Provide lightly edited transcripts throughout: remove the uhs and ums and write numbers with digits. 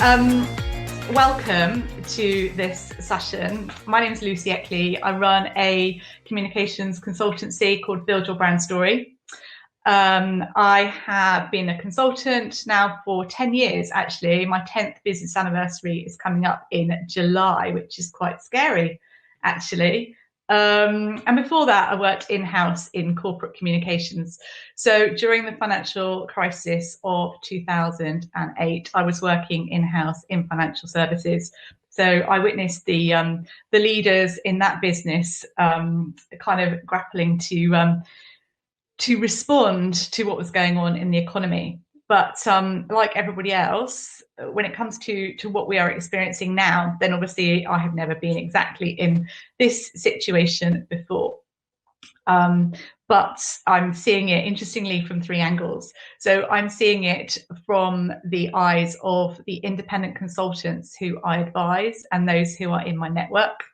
Um, Welcome to this session. My name is Lucy Eckley. I run a communications consultancy called Build Your Brand Story. I have been a consultant now for 10 years, actually. My 10th business anniversary is coming up in July, which is quite scary, actually. And before that, I worked in-house in corporate communications. So during the financial crisis of 2008, I was working in-house in financial services. So I witnessed the leaders in that business kind of grappling to respond to what was going on in the economy. But like everybody else, when it comes to what we are experiencing now, then obviously I have never been exactly in this situation before. But I'm seeing it, interestingly, from three angles. So I'm seeing it from the eyes of the independent consultants who I advise and those who are in my network.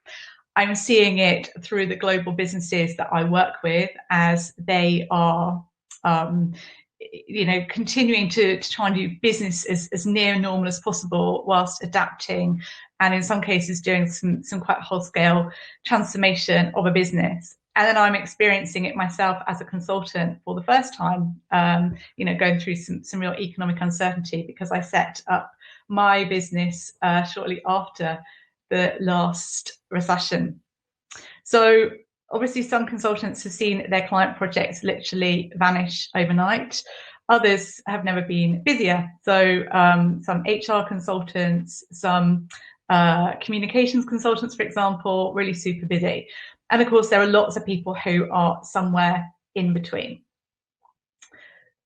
I'm seeing it through the global businesses that I work with as they are continuing to try and do business as near normal as possible whilst adapting, and in some cases doing some quite whole scale transformation of a business. And then I'm experiencing it myself as a consultant for the first time, going through some real economic uncertainty, because I set up my business shortly after the last recession. So obviously some consultants have seen their client projects literally vanish overnight. Others have never been busier. So some HR consultants, some communications consultants, for example, really super busy. And of course, there are lots of people who are somewhere in between.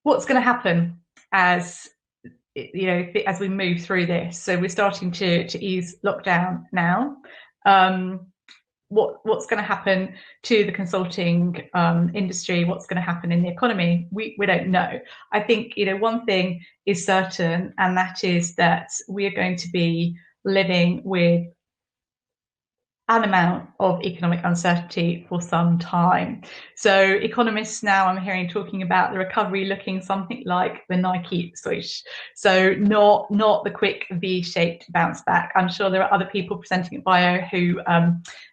What's going to happen as we move through this? So we're starting to ease lockdown now. What's going to happen to the consulting industry? What's going to happen in the economy? We don't know. I think one thing is certain, and that is that we are going to be living with an amount of economic uncertainty for some time. So economists now, I'm hearing, talking about the recovery looking something like the Nike swoosh. So not the quick V-shaped bounce back. I'm sure there are other people presenting at Bio who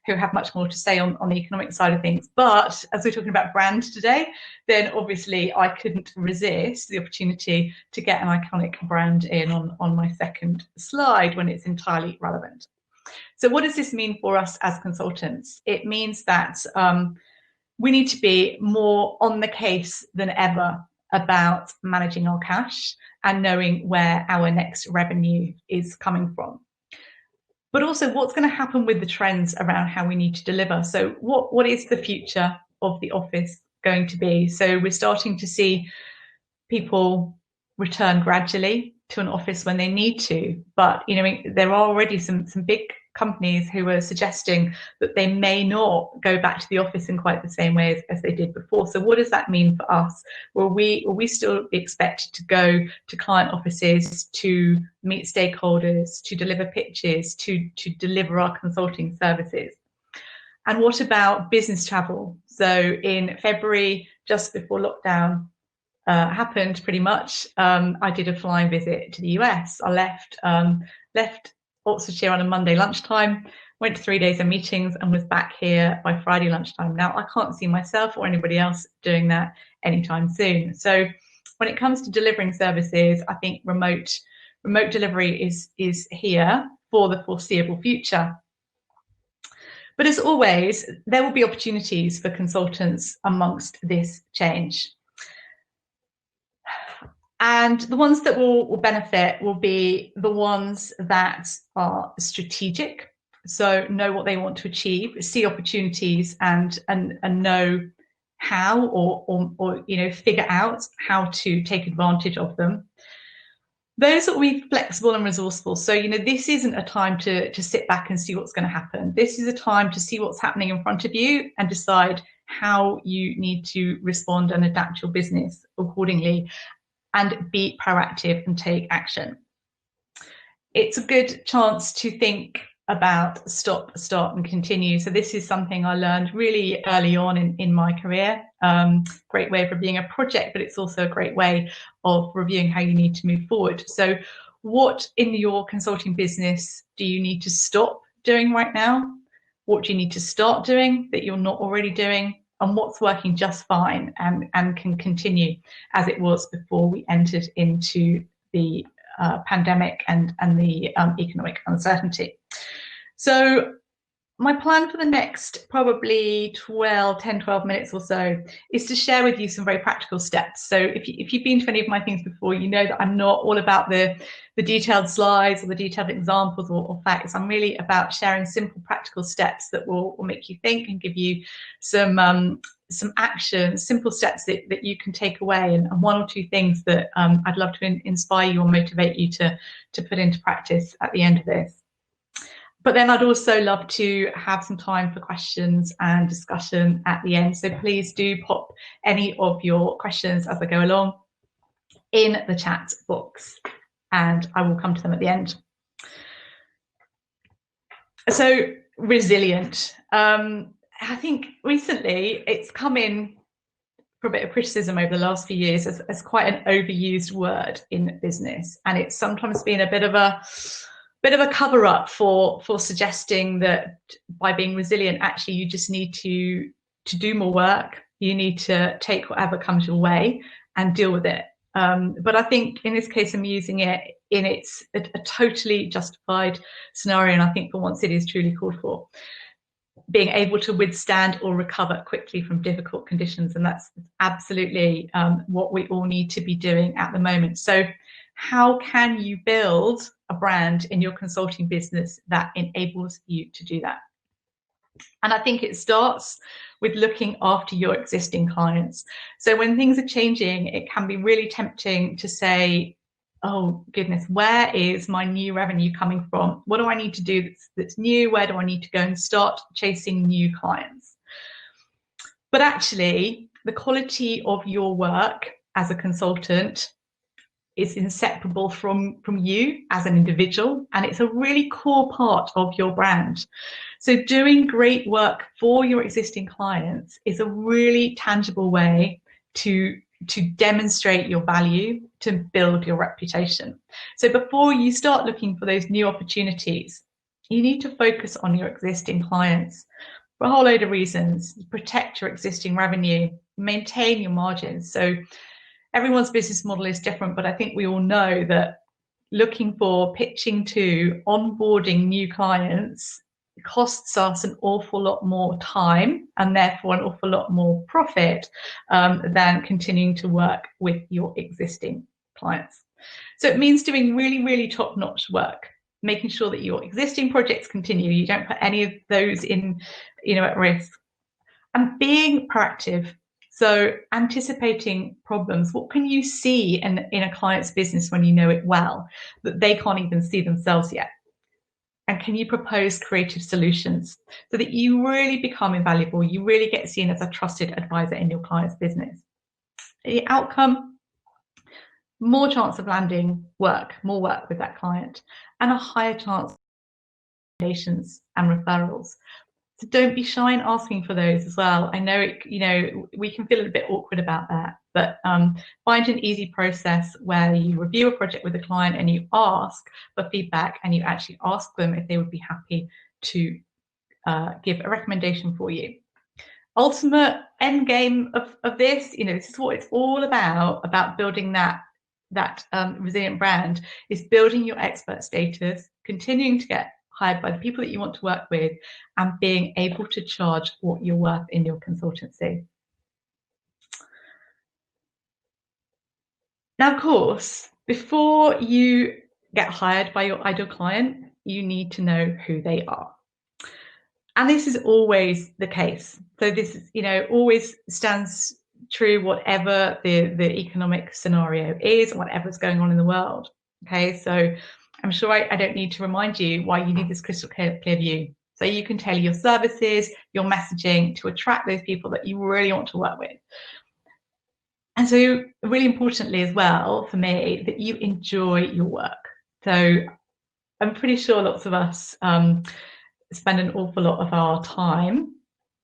have much more to say on the economic side of things. But as we're talking about brand today, then obviously I couldn't resist the opportunity to get an iconic brand in on my second slide when it's entirely relevant. So what does this mean for us as consultants? It means that we need to be more on the case than ever about managing our cash and knowing where our next revenue is coming from. But also what's going to happen with the trends around how we need to deliver. So what is the future of the office going to be? So we're starting to see people return gradually to an office when they need to. But there are already some big companies who are suggesting that they may not go back to the office in quite the same way as they did before. So what does that mean for us? Will we still be expected to go to client offices to meet stakeholders, to deliver pitches, to deliver our consulting services? And what about business travel? So in February, just before lockdown happened pretty much, I did a flying visit to the US. I left Oxfordshire on a Monday lunchtime, went to 3 days of meetings, and was back here by Friday lunchtime. Now, I can't see myself or anybody else doing that anytime soon. So when it comes to delivering services, I think remote delivery is here for the foreseeable future. But as always, there will be opportunities for consultants amongst this change. And the ones that will benefit will be the ones that are strategic, so know what they want to achieve, see opportunities, and know how or figure out how to take advantage of them. Those that will be flexible and resourceful. So this isn't a time to sit back and see what's going to happen. This is a time to see what's happening in front of you and decide how you need to respond and adapt your business accordingly, and be proactive and take action. It's a good chance to think about stop, start, and continue. So this is something I learned really early on in my career. Great way of reviewing a project, but it's also a great way of reviewing how you need to move forward. So what in your consulting business do you need to stop doing right now? What do you need to start doing that you're not already doing? And what's working just fine and can continue as it was before we entered into the pandemic and the economic uncertainty. So my plan for the next probably 10-12 minutes or so is to share with you some very practical steps. So if you've been to any of my things before, you know that I'm not all about the detailed slides or the detailed examples or facts. I'm really about sharing simple practical steps that will make you think and give you some action, simple steps that you can take away, and one or two things that I'd love to inspire you or motivate you to put into practice at the end of this. But then I'd also love to have some time for questions and discussion at the end. So please do pop any of your questions as I go along in the chat box, and I will come to them at the end. So resilient. I think recently it's come in for a bit of criticism over the last few years as quite an overused word in business, and it's sometimes been a bit of a cover up for suggesting that by being resilient, actually you just need to do more work. You need to take whatever comes your way and deal with it. But I think in this case, I'm using it in a totally justified scenario, and I think for once it is truly called for. Being able to withstand or recover quickly from difficult conditions, and that's absolutely what we all need to be doing at the moment. So how can you build a brand in your consulting business that enables you to do that? And I think it starts with looking after your existing clients. So when things are changing, it can be really tempting to say, oh goodness, where is my new revenue coming from? What do I need to do that's new? Where do I need to go and start chasing new clients? But actually, the quality of your work as a consultant is inseparable from you as an individual, and it's a really core part of your brand. So doing great work for your existing clients is a really tangible way to demonstrate your value, to build your reputation. So before you start looking for those new opportunities, you need to focus on your existing clients for a whole load of reasons. Protect your existing revenue, maintain your margins. So everyone's business model is different, but I think we all know that pitching to, onboarding new clients costs us an awful lot more time and therefore an awful lot more profit than continuing to work with your existing clients. So it means doing really, really top-notch work, making sure that your existing projects continue. You don't put any of those in, at risk, and being proactive. So anticipating problems. What can you see in a client's business when you know it well that they can't even see themselves yet? And can you propose creative solutions so that you really become invaluable? You really get seen as a trusted advisor in your client's business. The outcome, more chance of landing more work with that client, and a higher chance of recommendations and referrals. So don't be shy in asking for those as well. I know we can feel a bit awkward about that, but find an easy process where you review a project with a client and you ask for feedback, and you actually ask them if they would be happy to give a recommendation for you. Ultimate end game of this, this is what it's all about building that resilient brand, is building your expert status, continuing to get hired by the people that you want to work with, and being able to charge what you're worth in your consultancy. Now, of course, before you get hired by your ideal client, you need to know who they are. And this is always the case. So this is, always stands true whatever the economic scenario is, whatever's going on in the world. Okay, so I'm sure I don't need to remind you why you need this crystal clear view. So you can tailor your services, your messaging to attract those people that you really want to work with. And so really importantly as well, for me, that you enjoy your work. So I'm pretty sure lots of us spend an awful lot of our time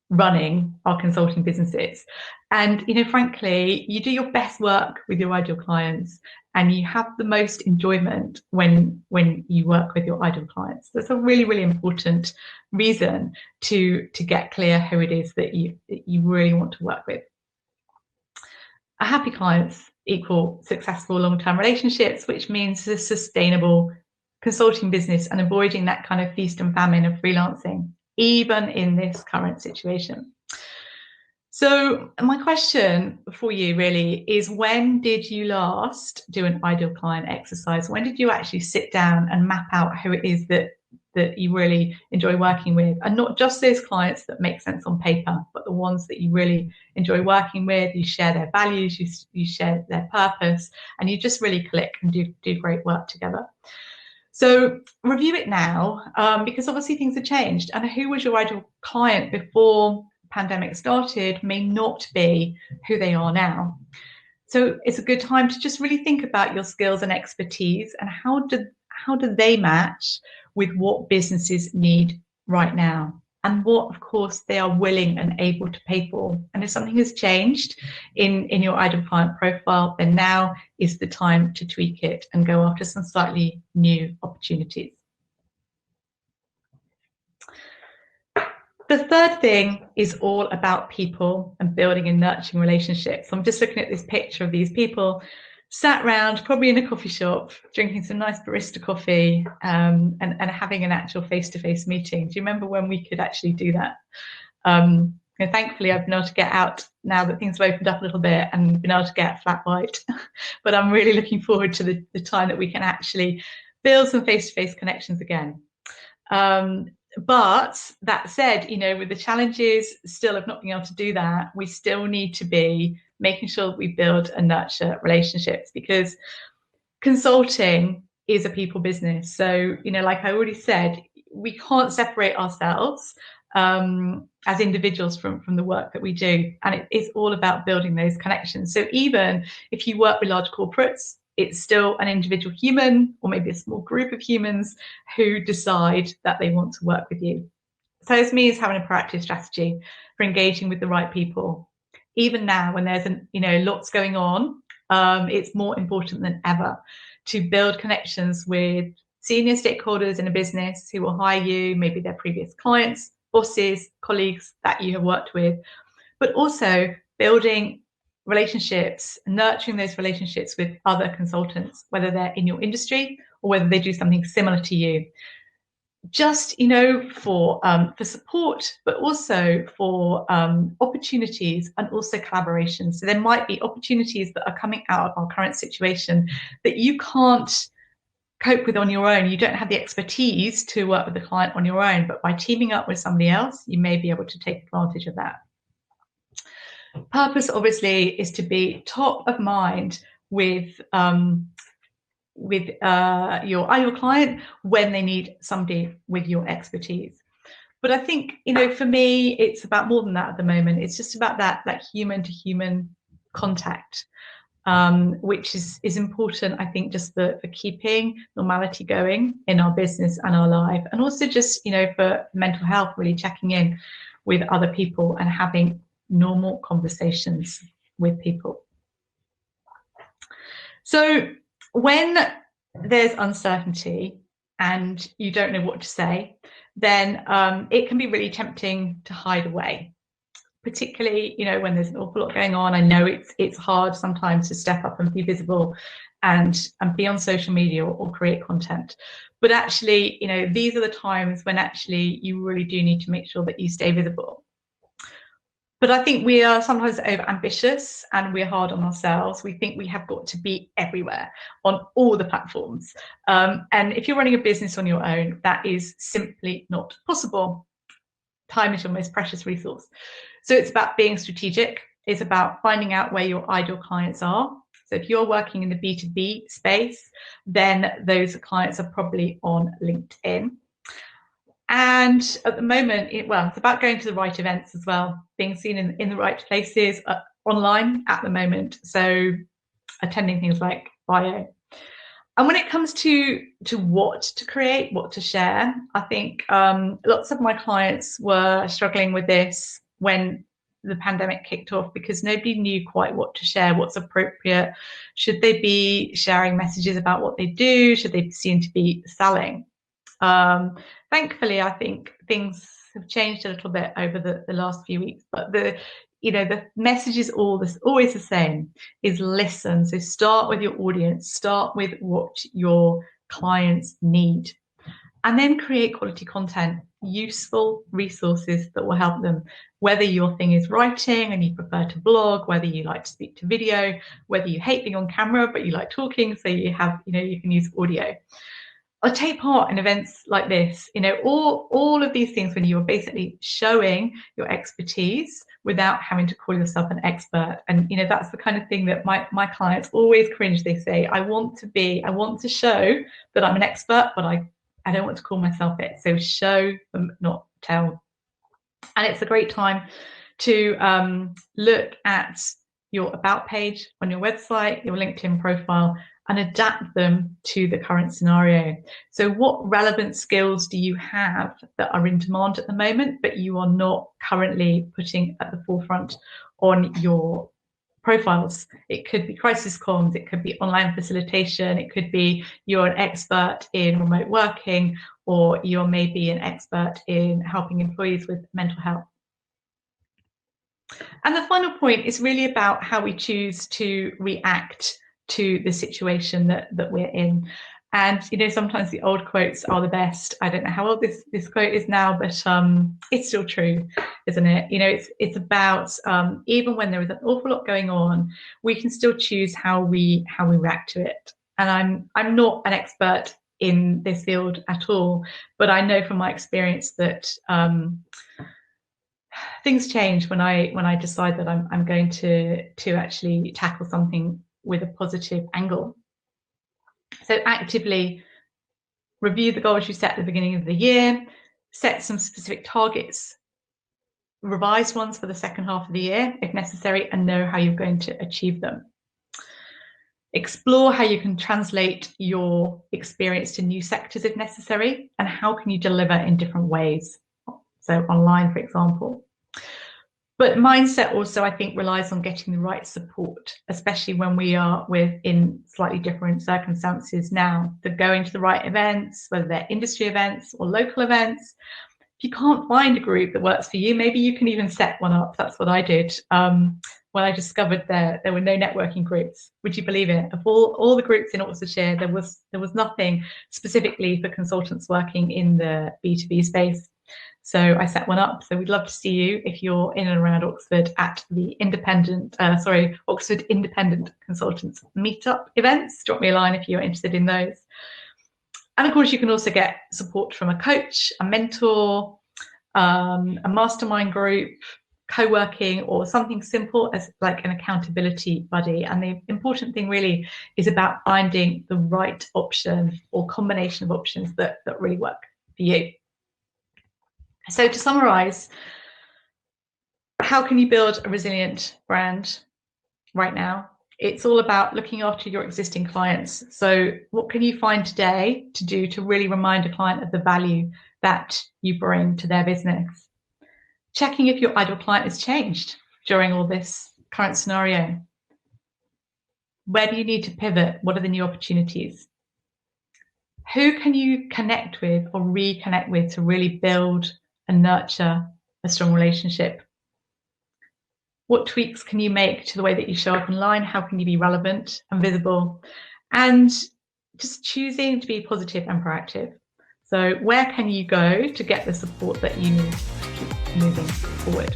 running our consulting businesses. And, frankly, you do your best work with your ideal clients and you have the most enjoyment when you work with your ideal clients. That's a really, really important reason to get clear who it is that you really want to work with. A happy clients equal successful long-term relationships, which means a sustainable consulting business and avoiding that kind of feast and famine of freelancing, even in this current situation. So my question for you really is, when did you last do an ideal client exercise? When did you actually sit down and map out who it is that you really enjoy working with, and not just those clients that make sense on paper, but the ones that you really enjoy working with, you share their values, you share their purpose, and you just really click and do great work together. So review it now, because obviously things have changed, and who was your ideal client before the pandemic started may not be who they are now. So it's a good time to just really think about your skills and expertise and how do they match with what businesses need right now, and what, of course, they are willing and able to pay for. And if something has changed in your ideal client profile, then now is the time to tweak it and go after some slightly new opportunities. The third thing is all about people and building and nurturing relationships. So I'm just looking at this picture of these people sat around, probably in a coffee shop, drinking some nice barista coffee, and having an actual face-to-face meeting. Do you remember when we could actually do that? Thankfully, I've been able to get out now that things have opened up a little bit and been able to get flat white. But I'm really looking forward to the time that we can actually build some face-to-face connections again. But that said, with the challenges still of not being able to do that, we still need to be making sure that we build and nurture relationships, because consulting is a people business. So, like I already said, we can't separate ourselves as individuals from the work that we do. And it's all about building those connections. So even if you work with large corporates, it's still an individual human, or maybe a small group of humans, who decide that they want to work with you. So this means having a proactive strategy for engaging with the right people. Even now, when there's lots going on, it's more important than ever to build connections with senior stakeholders in a business who will hire you, maybe their previous clients, bosses, colleagues that you have worked with, but also building relationships, nurturing those relationships with other consultants, whether they're in your industry or whether they do something similar to you. Just, for support, but also for opportunities and also collaboration. So there might be opportunities that are coming out of our current situation that you can't cope with on your own. You don't have the expertise to work with the client on your own, but by teaming up with somebody else, you may be able to take advantage of that. Purpose, obviously, is to be top of mind with your ideal client when they need somebody with your expertise. But I think, for me, it's about more than that at the moment. It's just about that human to human contact, which is important, I think, just for keeping normality going in our business and our life, and also just, for mental health, really checking in with other people and having normal conversations with people. So when there's uncertainty and you don't know what to say, then it can be really tempting to hide away, particularly, when there's an awful lot going on. I know it's hard sometimes to step up and be visible and be on social media or create content. But actually, these are the times when actually you really do need to make sure that you stay visible. But I think we are sometimes over-ambitious and we're hard on ourselves. We think we have got to be everywhere on all the platforms. And if you're running a business on your own, that is simply not possible. Time is your most precious resource. So it's about being strategic. It's about finding out where your ideal clients are. So if you're working in the B2B space, then those clients are probably on LinkedIn. And at the moment, it's about going to the right events as well, being seen in the right places online at the moment. So attending things like Bio. And when it comes to what to create, what to share, I think lots of my clients were struggling with this when the pandemic kicked off, because nobody knew quite what to share, what's appropriate. Should they be sharing messages about what they do? Should they seem to be selling? Thankfully, I think things have changed a little bit over the last few weeks, but the message is always the same, is listen. So start with your audience, start with what your clients need, and then create quality content, useful resources that will help them. Whether your thing is writing and you prefer to blog, whether you like to speak to video, whether you hate being on camera but you like talking, so you can use audio. Or take part in events like this, all of these things when you're basically showing your expertise without having to call yourself an expert. And that's the kind of thing that my clients always cringe. They say, I want to show that I'm an expert, but I don't want to call myself it. So show them, not tell. And it's a great time to look at your about page on your website, your LinkedIn profile, and adapt them to the current scenario. So what relevant skills do you have that are in demand at the moment, but you are not currently putting at the forefront on your profiles? It could be crisis comms, it could be online facilitation, it could be you're an expert in remote working, or you're maybe an expert in helping employees with mental health. And the final point is really about how we choose to react to the situation that we're in. And sometimes the old quotes are the best. I don't know how old this quote is now, but it's still true, isn't it? It's about even when there is an awful lot going on, we can still choose how we react to it. And I'm not an expert in this field at all, but I know from my experience that things change when I decide that I'm going to actually tackle something with a positive angle. So actively review the goals you set at the beginning of the year, set some specific targets, revise ones for the second half of the year if necessary, and know how you're going to achieve them. Explore how you can translate your experience to new sectors if necessary, and how can you deliver in different ways. So online, for example. But mindset also, I think, relies on getting the right support, especially when we are in slightly different circumstances now. The going to the right events, whether they're industry events or local events. If you can't find a group that works for you, maybe you can even set one up. That's what I did when I discovered there were no networking groups. Would you believe it? Of all the groups in Oxfordshire, there was nothing specifically for consultants working in the B2B space. So I set one up. So we'd love to see you if you're in and around Oxford at the Oxford Independent Consultants Meetup events. Drop me a line if you're interested in those. And of course, you can also get support from a coach, a mentor, a mastermind group, co-working, or something simple as like an accountability buddy. And the important thing really is about finding the right option or combination of options that really work for you. So to summarize, how can you build a resilient brand right now? It's all about looking after your existing clients. So what can you find today to do to really remind a client of the value that you bring to their business? Checking if your ideal client has changed during all this current scenario. Where do you need to pivot? What are the new opportunities? Who can you connect with or reconnect with to really build and nurture a strong relationship? What tweaks can you make to the way that you show up online? How can you be relevant and visible? And just choosing to be positive and proactive. So where can you go to get the support that you need to keep moving forward?